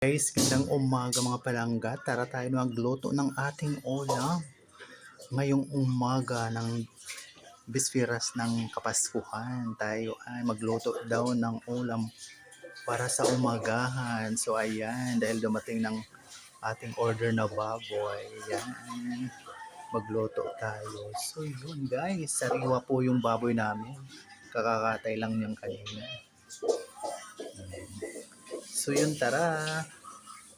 Guys, gandang umaga mga palangga. Tara tayo magluto ng ating ulam. Ngayong umaga ng bisperas ng Kapaskuhan, tayo ay magluto daw ng ulam para sa umagahan. So ayan, dahil dumating ng ating order na baboy, yan, magluto tayo. So yun guys, sariwa po yung baboy namin. Kakakatay lang niyang kanina. So yun, tara.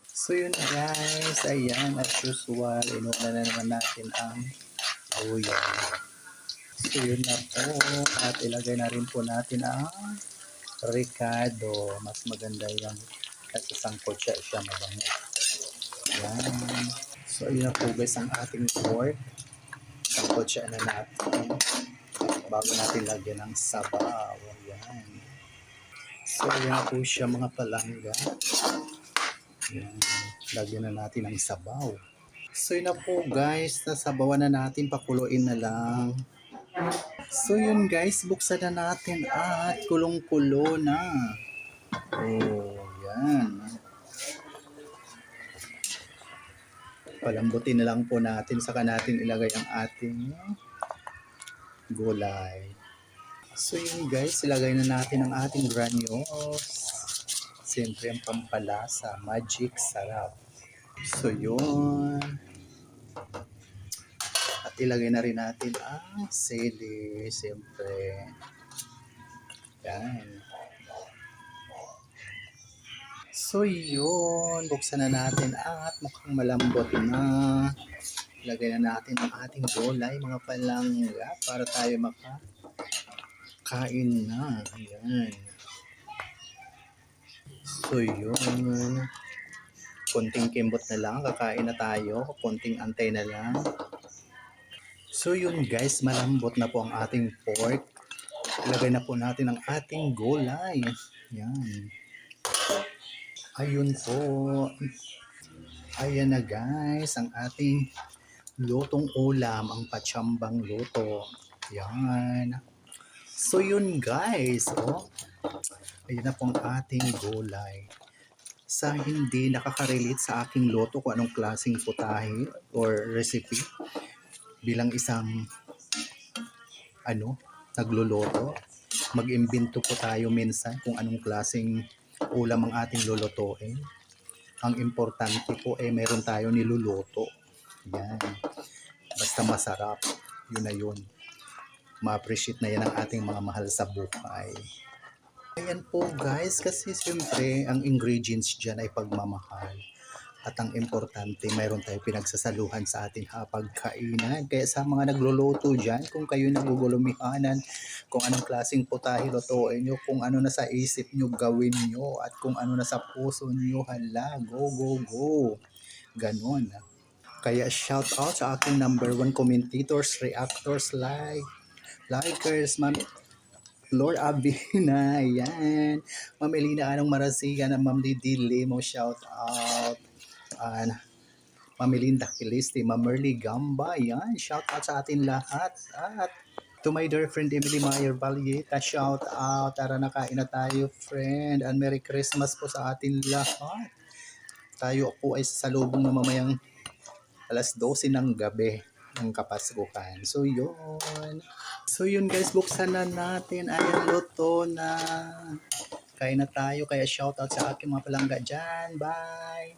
So yun guys, ayan, as usual, inuuna na naman natin ang luya. So yun na po, at ilagay na rin po natin ang ricado. Mas maganda yan kasi sangkot siya mabango. Ayan. So yun na po guys ang ating pork. Sangkot siya na natin bago natin lagyan ng sabaw. Ayan. So yun na po siya mga palangga. Ayan. Lagyan na natin ng sabaw. So yun na po guys, nasabawan na natin, pakuluin na lang. So yun guys, buksan na natin at kulong-kulo na. Oh, yan. Palambutin na lang po natin, saka natin ilagay ang ating gulay. So yun guys, ilagay na natin ang ating granules. Siyempre ang pampalasa, magic sarap. So yun. At ilagay na rin natin ang sili, siyempre. Yan. So yun, buksan na natin at mukhang malambot na. Ilagay na natin ang ating gulay, mga palangga, para tayo makakain na. Ayan. So yun. Konting kimbot na lang, kakain na tayo. Konting antay na lang. So yun guys, malambot na po ang ating pork. Ilagay na po natin ang ating gulay. Yan. Ayun po. Ayan na guys, ang ating lutong ulam, ang patsambang luto. Yan. So yun guys, oh. Ayan na po ang ating gulay. Sa hindi nakaka-relate sa aking luto kung anong klaseng putahe or recipe, bilang isang nagluluto, mag-imbento po tayo minsan kung anong klaseng ulam ang ating lulutuin. Ang importante po ay meron tayo niluluto. Yan. Basta masarap, yun na yun. Ma-appreciate na yan ang ating mga mahal sa buhay. Ayan po guys, kasi siyempre ang ingredients dyan ay pagmamahal. At ang importante, mayroon tayo pinagsasaluhan sa ating hapagkainan. Kaya sa mga nagluluto dyan, kung kayo nagugulumihanan, kung anong klaseng putahe lutuin nyo, kung ano na sa isip nyo, gawin nyo, at kung ano na sa puso nyo, hala, go, go, go. Ganon. Kaya shout out sa aking number 1 commentators, reactors, likers, Ma'am Lord Abina, yan. Ma'am Elina Anong Marasigan, Ma'am Lidili mo, shout out. Ma'am Melinda Quilisti, Ma'am Merly Gamba, yan. Shout out sa atin lahat. At to my dear friend Emily Mayer Valieta, shout out. Tara na, kain na tayo, friend. And Merry Christmas po sa atin lahat. Tayo po ay sasalubong na mamayang alas 12 ng gabi ng Kapaskuhan. So yun. So yun guys, buksan na natin. Ayan, luto na. Kain na tayo. Kaya shoutout sa aking mga palangga dyan. Bye!